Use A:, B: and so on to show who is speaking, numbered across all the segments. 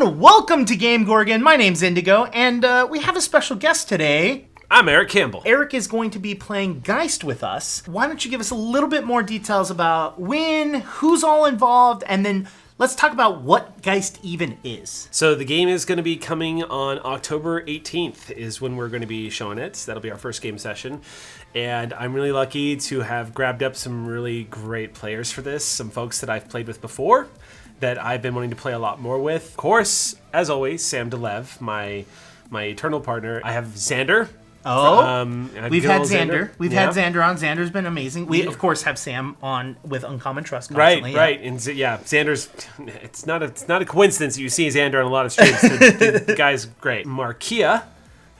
A: everyone, welcome to GameGorgon. My name's Indigo, and we have a special guest today.
B: I'm Eric Campbell.
A: Eric is going to be playing Geist with us. Why don't you give us a little bit more details about when, who's all involved, and then let's talk about what Geist even is.
B: So the game is going to be coming on October 18th is when we're going to be showing it. That'll be our first game session. And I'm really lucky to have grabbed up some really great players for this, some folks that I've played with before that I've been wanting to play a lot more with. Of course, as always, Sam DeLev, my eternal partner. I have Xander.
A: We've had Xander. We've had Xander on. Xander's been amazing. We, of course, have Sam on with Uncommon Trust constantly.
B: Right. And Xander's, it's not a coincidence that you see Xander on a lot of streams. The guy's great. Markia,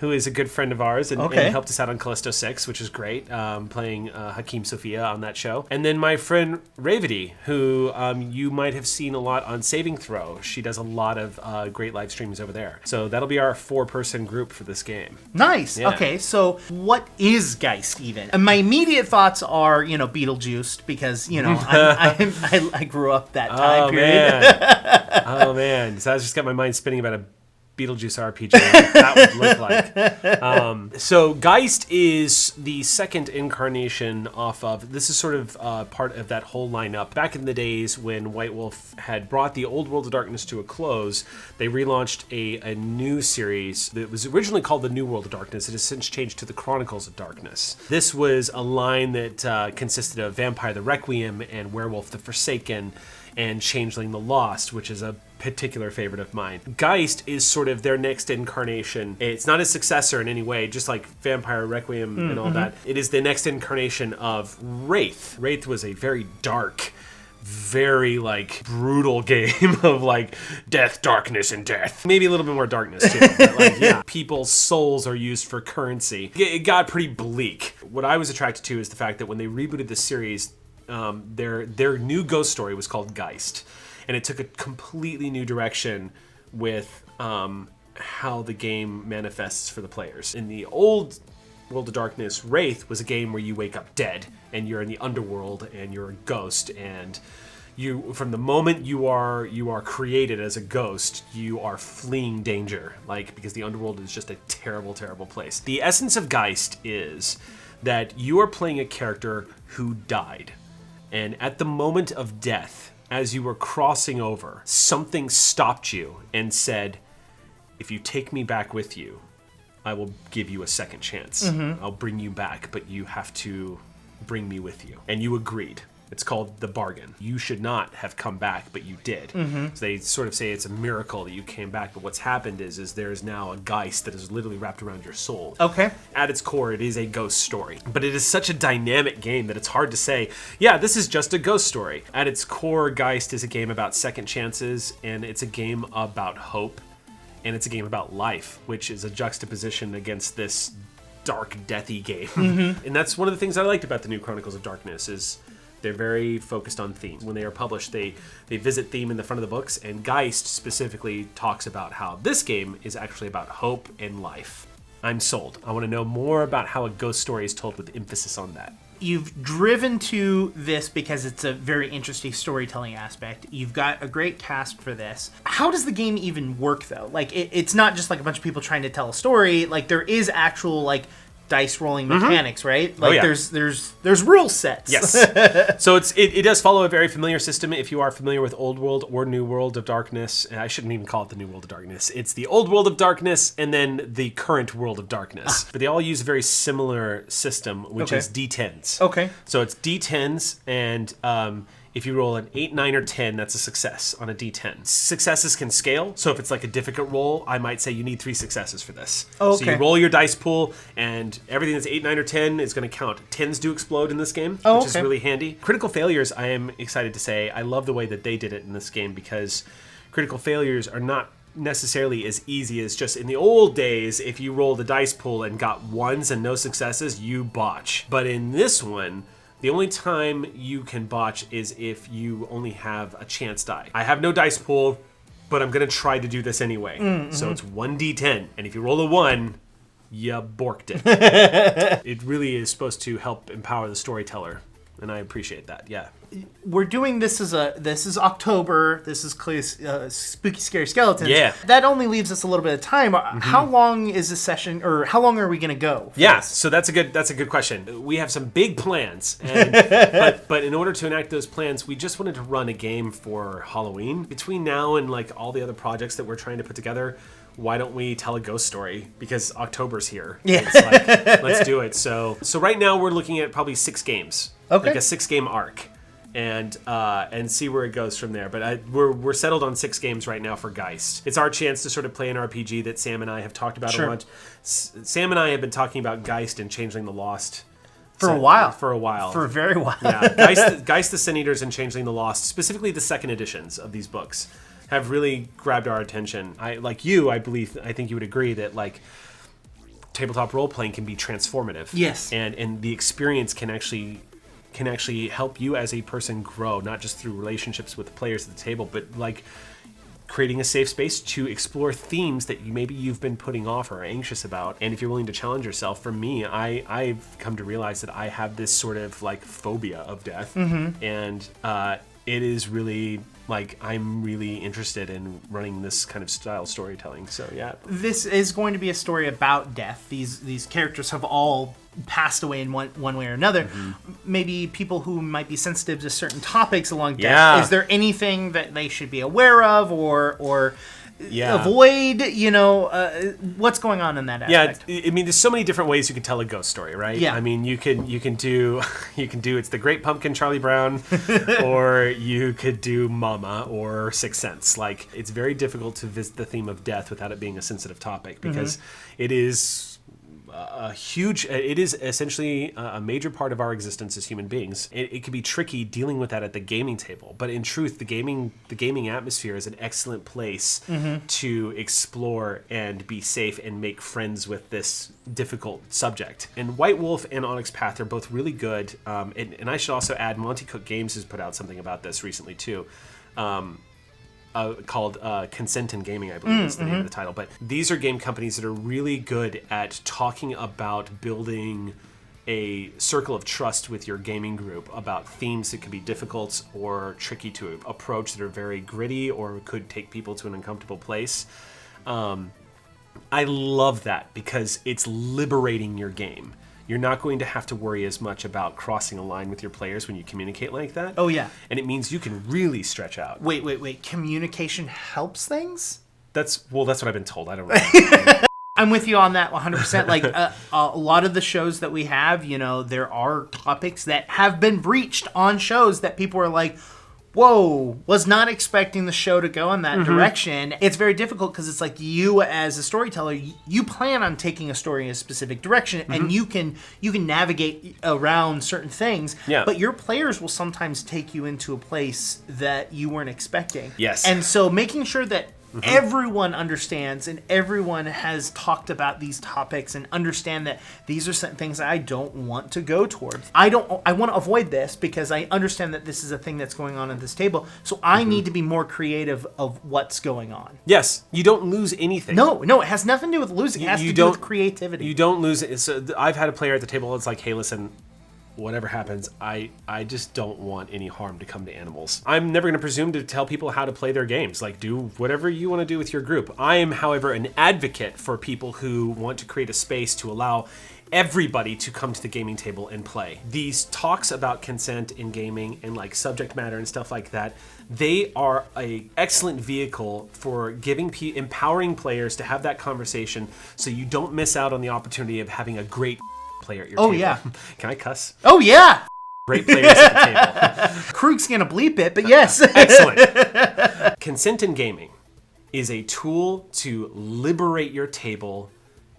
B: who is a good friend of ours and helped us out on Callisto 6, which is great, playing Hakeem Sophia on that show. And then my friend Ravity, who you might have seen a lot on Saving Throw. She does a lot of great live streams over there. So that'll be our 4-person group for this game.
A: Nice. Yeah. Okay, so what is Geist even? And my immediate thoughts are, Beetlejuice, because, I grew up that time period.
B: Oh, man. So I just got my mind spinning about a Beetlejuice RPG, what that would look like. So Geist is the second incarnation off of, this is sort of part of that whole lineup. Back in the days when White Wolf had brought the old World of Darkness to a close, they relaunched a new series that was originally called the New World of Darkness. It has since changed to the Chronicles of Darkness. This was a line that consisted of Vampire the Requiem and Werewolf the Forsaken and Changeling the Lost, which is a particular favorite of mine. Geist is sort of their next incarnation. It's not a successor in any way, just like Vampire Requiem and all that. It is the next incarnation of Wraith. Wraith was a very dark, very brutal game of death, darkness, and death. Maybe a little bit more darkness too. But people's souls are used for currency. It got pretty bleak. What I was attracted to is the fact that when they rebooted the series, their new ghost story was called Geist, and it took a completely new direction with how the game manifests for the players. In the old World of Darkness, Wraith was a game where you wake up dead and you're in the underworld and you're a ghost, and you, from the moment you are created as a ghost, you are fleeing danger, because the underworld is just a terrible, terrible place. The essence of Geist is that you are playing a character who died. And at the moment of death, as you were crossing over, something stopped you and said, if you take me back with you, I will give you a second chance. I'll bring you back, but you have to bring me with you. And you agreed. It's called the bargain. You should not have come back, but you did. So they sort of say it's a miracle that you came back, but what's happened is there is now a Geist that is literally wrapped around your soul.
A: Okay.
B: At its core, it is a ghost story. But it is such a dynamic game that it's hard to say, yeah, this is just a ghost story. At its core, Geist is a game about second chances, and it's a game about hope, and it's a game about life, which is a juxtaposition against this dark, deathy game. And that's one of the things I liked about the new Chronicles of Darkness is they're very focused on theme. When they are published, they visit theme in the front of the books, and Geist specifically talks about how this game is actually about hope and life. I'm sold. I want to know more about how a ghost story is told with emphasis on that.
A: You've driven to this because it's a very interesting storytelling aspect. You've got a great cast for this. How does the game even work, though? It's not just a bunch of people trying to tell a story. There is actual, dice rolling mechanics, right? There's rule sets.
B: Yes. So it does follow a very familiar system if you are familiar with Old World or New World of Darkness. I shouldn't even call it the New World of Darkness. It's the Old World of Darkness and then the current World of Darkness. But they all use a very similar system, which is D10s.
A: Okay.
B: So it's D10s, and if you roll an 8, 9, or 10, that's a success on a D10. Successes can scale, so if it's a difficult roll, I might say you need 3 successes for this.
A: Oh, okay.
B: So you roll your dice pool, and everything that's 8, 9, or 10 is going to count. 10s do explode in this game, which is really handy. Critical failures, I am excited to say, I love the way that they did it in this game, because critical failures are not necessarily as easy as just in the old days. If you rolled a dice pool and got 1s and no successes, you botch. But in this one, the only time you can botch is if you only have a chance die. I have no dice pool, but I'm going to try to do this anyway. So it's 1d10, and if you roll a 1, you borked it. It really is supposed to help empower the storyteller and I appreciate that. Yeah.
A: We're doing this is October. This is clearly Spooky Scary Skeletons.
B: Yeah.
A: That only leaves us a little bit of time. How long is this session, or how long are we going to go?
B: Yeah, so that's a good question. We have some big plans, and, but in order to enact those plans, we just wanted to run a game for Halloween. Between now and like all the other projects that we're trying to put together, why don't we tell a ghost story? Because October's here.
A: Yeah.
B: It's like, let's do it. So right now we're looking at probably 6 games.
A: Okay.
B: Like a 6-game arc. And see where it goes from there. But we're settled on 6 games right now for Geist. It's our chance to sort of play an RPG that Sam and I have talked about a bunch. Sam and I have been talking about Geist and Changeling the Lost
A: For a while.
B: For a
A: very while.
B: Yeah, Geist the Sin Eaters and Changeling the Lost, specifically the second editions of these books, have really grabbed our attention. I think you would agree that like tabletop role playing can be transformative.
A: Yes.
B: And the experience can actually help you as a person grow, not just through relationships with the players at the table, but like creating a safe space to explore themes that you've been putting off or are anxious about. And if you're willing to challenge yourself, for me, I've come to realize that I have this sort of like phobia of death. And it is really like I'm really interested in running this kind of style storytelling. So yeah,
A: this is going to be a story about death. These characters have all passed away in one way or another. Maybe people who might be sensitive to certain topics along death.
B: Yeah.
A: Is there anything that they should be aware of or avoid? What's going on in that aspect?
B: Yeah, I mean, there's so many different ways you can tell a ghost story, right?
A: Yeah.
B: I mean, you can do It's the Great Pumpkin, Charlie Brown, or you could do Mama or Sixth Sense. Like, it's very difficult to visit the theme of death without it being a sensitive topic because it is it is essentially a major part of our existence as human beings. It can be tricky dealing with that at the gaming table, but in truth, the gaming atmosphere is an excellent place to explore and be safe and make friends with this difficult subject. And White Wolf and Onyx Path are both really good. And I should also add, Monty Cook Games has put out something about this recently too. Called Consent in Gaming, I believe is the name of the title. But these are game companies that are really good at talking about building a circle of trust with your gaming group about themes that could be difficult or tricky to approach, that are very gritty or could take people to an uncomfortable place. I love that because it's liberating your game. You're not going to have to worry as much about crossing a line with your players when you communicate like that.
A: Oh, yeah.
B: And it means you can really stretch out.
A: Wait. Communication helps things?
B: That's what I've been told. I don't know.
A: I'm with you on that 100%. Like, a lot of the shows that we have, there are topics that have been breached on shows that people are like, whoa, was not expecting the show to go in that direction. It's very difficult because it's like you as a storyteller, you plan on taking a story in a specific direction and you can navigate around certain things, but your players will sometimes take you into a place that you weren't expecting.
B: Yes.
A: And so making sure that everyone understands and everyone has talked about these topics and understand that these are some things that I don't want to go towards. I want to avoid this because I understand that this is a thing that's going on at this table. So I need to be more creative of what's going on.
B: Yes, you don't lose anything.
A: No, it has nothing to do with losing. It has to do with creativity.
B: You don't lose it. So I've had a player at the table that's like, hey, listen, whatever happens, I just don't want any harm to come to animals. I'm never going to presume to tell people how to play their games. Like, do whatever you want to do with your group. I am, however, an advocate for people who want to create a space to allow everybody to come to the gaming table and play. These talks about consent in gaming and like subject matter and stuff like that, they are an excellent vehicle for empowering players to have that conversation so you don't miss out on the opportunity of having a great player at your table.
A: Oh, yeah.
B: Can I cuss?
A: Oh, yeah.
B: Great players at the table.
A: Krug's going to bleep it, but yes.
B: Excellent. Consent in gaming is a tool to liberate your table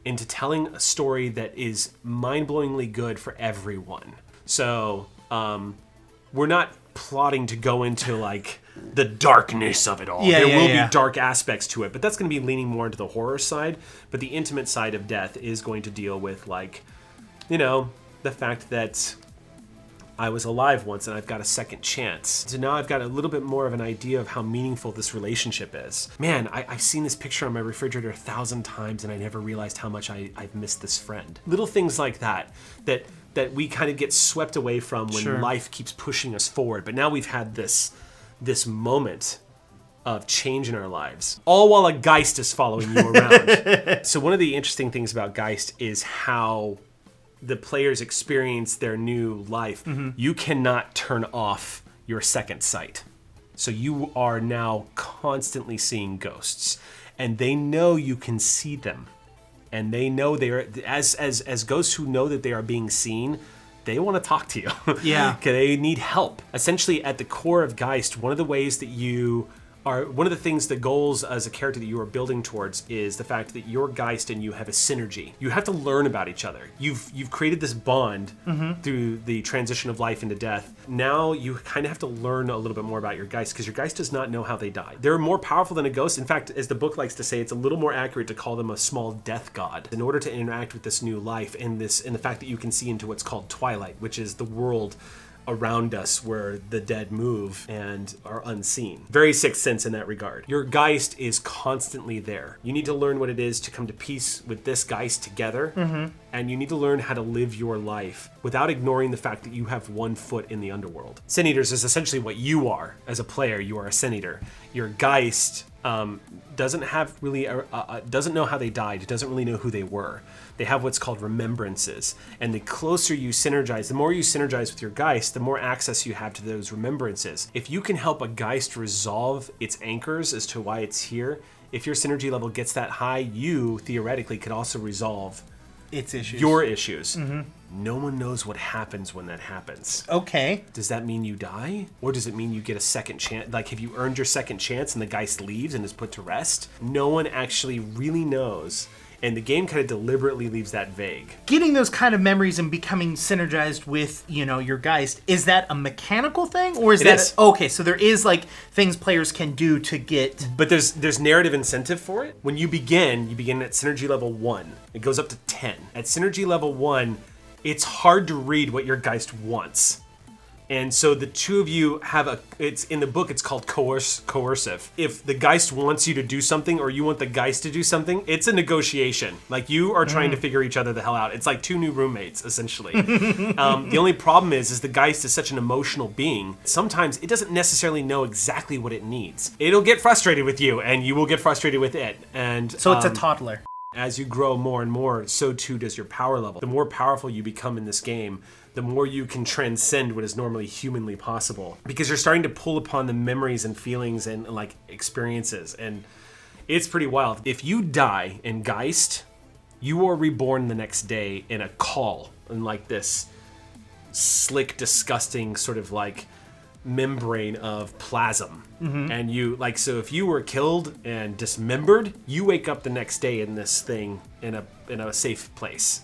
B: into telling a story that is mind-blowingly good for everyone. So, we're not plotting to go into, like, the darkness of it all. There will be dark aspects to it, but that's going to be leaning more into the horror side. But the intimate side of death is going to deal with, like, the fact that I was alive once and I've got a second chance. So now I've got a little bit more of an idea of how meaningful this relationship is. Man, I've seen this picture on my refrigerator 1,000 times and I never realized how much I've missed this friend. Little things like that that we kind of get swept away from when
A: Sure.
B: life keeps pushing us forward. But now we've had this moment of change in our lives, all while a Geist is following you around. So one of the interesting things about Geist is how the players experience their new life. You cannot turn off your second sight. So you are now constantly seeing ghosts, and they know you can see them. And they know they are, as ghosts who know that they are being seen, they want to talk to you.
A: Yeah.
B: They need help. Essentially, at the core of Geist, one of the ways that you are, one of the things, the goals as a character that you are building towards is the fact that your Geist and you have a synergy. You have to learn about each other. You've created this bond through the transition of life into death. Now you kind of have to learn a little bit more about your Geist, because your Geist does not know how they die. They're more powerful than a ghost. In fact, as the book likes to say, it's a little more accurate to call them a small death god. In order to interact with this new life and the fact that you can see into what's called twilight, which is the world around us where the dead move and are unseen. Very Sixth Sense in that regard. Your Geist is constantly there. You need to learn what it is to come to peace with this Geist together, and you need to learn how to live your life without ignoring the fact that you have one foot in the underworld. Sin Eaters is essentially what you are as a player. You are a Sin Eater. Your Geist doesn't have really doesn't know how they died. It doesn't really know who they were. They have what's called remembrances, and the closer you synergize, the more you synergize with your Geist, the more access you have to those remembrances. If you can help a Geist resolve its anchors as to why it's here, if your synergy level gets that high, you theoretically could also resolve
A: Its issues.
B: your issues. No one knows what happens when that happens.
A: Okay.
B: Does that mean you die? Or does it mean you get a second chance? Like, have you earned your second chance and the Geist leaves and is put to rest? No one actually really knows. And the game kind of deliberately leaves that vague.
A: Getting those kind of memories and becoming synergized with, your Geist, is that a mechanical thing? Or is
B: It
A: that...
B: is.
A: Okay, so there is, things players can do to get...
B: But there's narrative incentive for it. When you begin at synergy level 1. It goes up to 10. At synergy level 1, it's hard to read what your Geist wants. And so the two of you have it's in the book, it's called coercive. If the Geist wants you to do something or you want the Geist to do something, it's a negotiation. Like, you are trying to figure each other the hell out. It's like two new roommates, essentially. The only problem is the Geist is such an emotional being. Sometimes it doesn't necessarily know exactly what it needs. It'll get frustrated with you, and you will get frustrated with it. And
A: So it's a toddler.
B: as you grow more and more, so too does your power level. The more powerful you become in this game, the more you can transcend what is normally humanly possible. Because you're starting to pull upon the memories and feelings and experiences. And it's pretty wild. If you die in Geist, you are reborn the next day in a call. In this slick, disgusting sort of membrane of plasm. And you so if you were killed and dismembered, you wake up the next day in this thing in a safe place,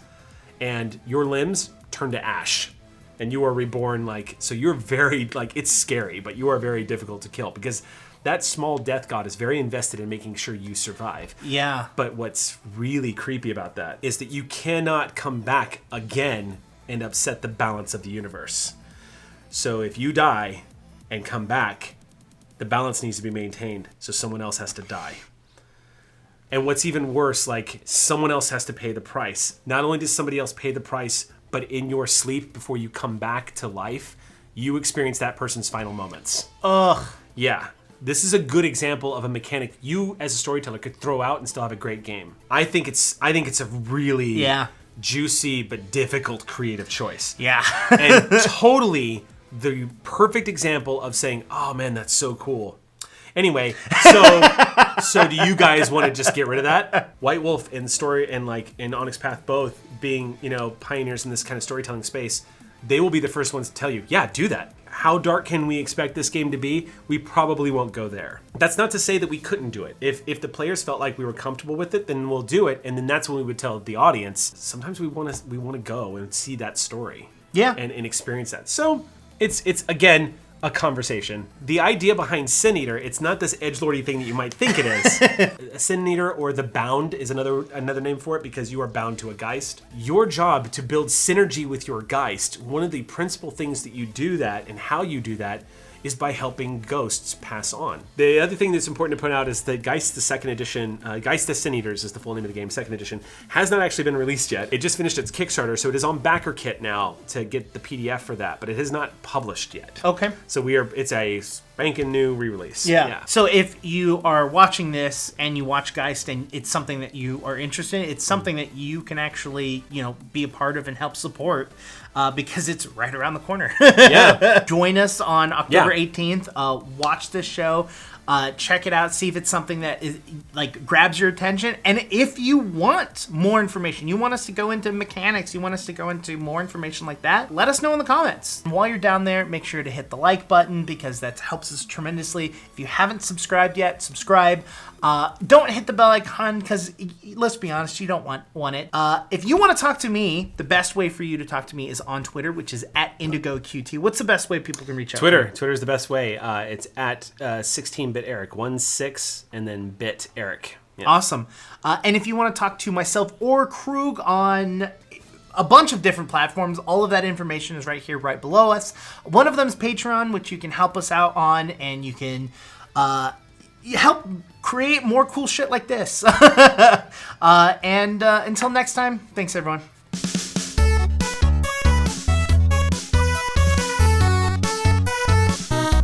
B: and your limbs turn to ash, and you are reborn so you're very it's scary, but you are very difficult to kill because that small death god is very invested in making sure you survive.
A: Yeah.
B: But what's really creepy about that is that you cannot come back again and upset the balance of the universe. So if you die and come back, the balance needs to be maintained, so someone else has to die. And what's even worse, someone else has to pay the price. Not only does somebody else pay the price, but in your sleep before you come back to life, you experience that person's final moments.
A: Ugh.
B: Yeah. This is a good example of a mechanic you as a storyteller could throw out and still have a great game. I think it's a really juicy but difficult creative choice.
A: Yeah.
B: And totally the perfect example of saying, oh man, that's so cool. Anyway, so do you guys want to just get rid of that? White Wolf and Story and in Onyx Path both being, pioneers in this kind of storytelling space, they will be the first ones to tell you, yeah, do that. How dark can we expect this game to be? We probably won't go there. That's not to say that we couldn't do it. If the players felt like we were comfortable with it, then we'll do it, and then that's when we would tell the audience, sometimes we want to go and see that story.
A: Yeah.
B: And experience that. So it's again a conversation. The idea behind Sin Eater, it's not this edgelordy thing that you might think it is. A Sin Eater, or the Bound, is another name for it, because you are bound to a Geist. Your job to build synergy with your Geist, one of the principal things that you do that and how you do that is by helping ghosts pass on. The other thing that's important to point out is that Geist the second edition, Geist the Sin Eaters is the full name of the game, second edition, has not actually been released yet. It just finished its Kickstarter, so it is on BackerKit now to get the PDF for that, but it has not published yet.
A: Okay.
B: So it's a spanking new re-release.
A: Yeah. So if you are watching this and you watch Geist and it's something that you are interested in, it's something that you can actually, be a part of and help support because it's right around the corner.
B: Yeah.
A: Join us on October 18th. Watch this show. Check it out. See if it's something that is grabs your attention. And if you want more information, you want us to go into mechanics, you want us to go into more information like that, let us know in the comments. And while you're down there, make sure to hit the like button because that helps us tremendously. If you haven't subscribed yet, subscribe. Don't hit the bell icon because let's be honest, you don't want it. If you want to talk to me, the best way for you to talk to me is on Twitter, which is @IndigoQT. What's the best way people can reach out?
B: Twitter is the best way. It's at 16-bit Eric, 16 and then bit Eric. Yeah.
A: Awesome. And if you want to talk to myself or Krug on a bunch of different platforms, all of that information is right here, right below us. One of them is Patreon, which you can help us out on, and you can help create more cool shit like this. And until next time, thanks everyone.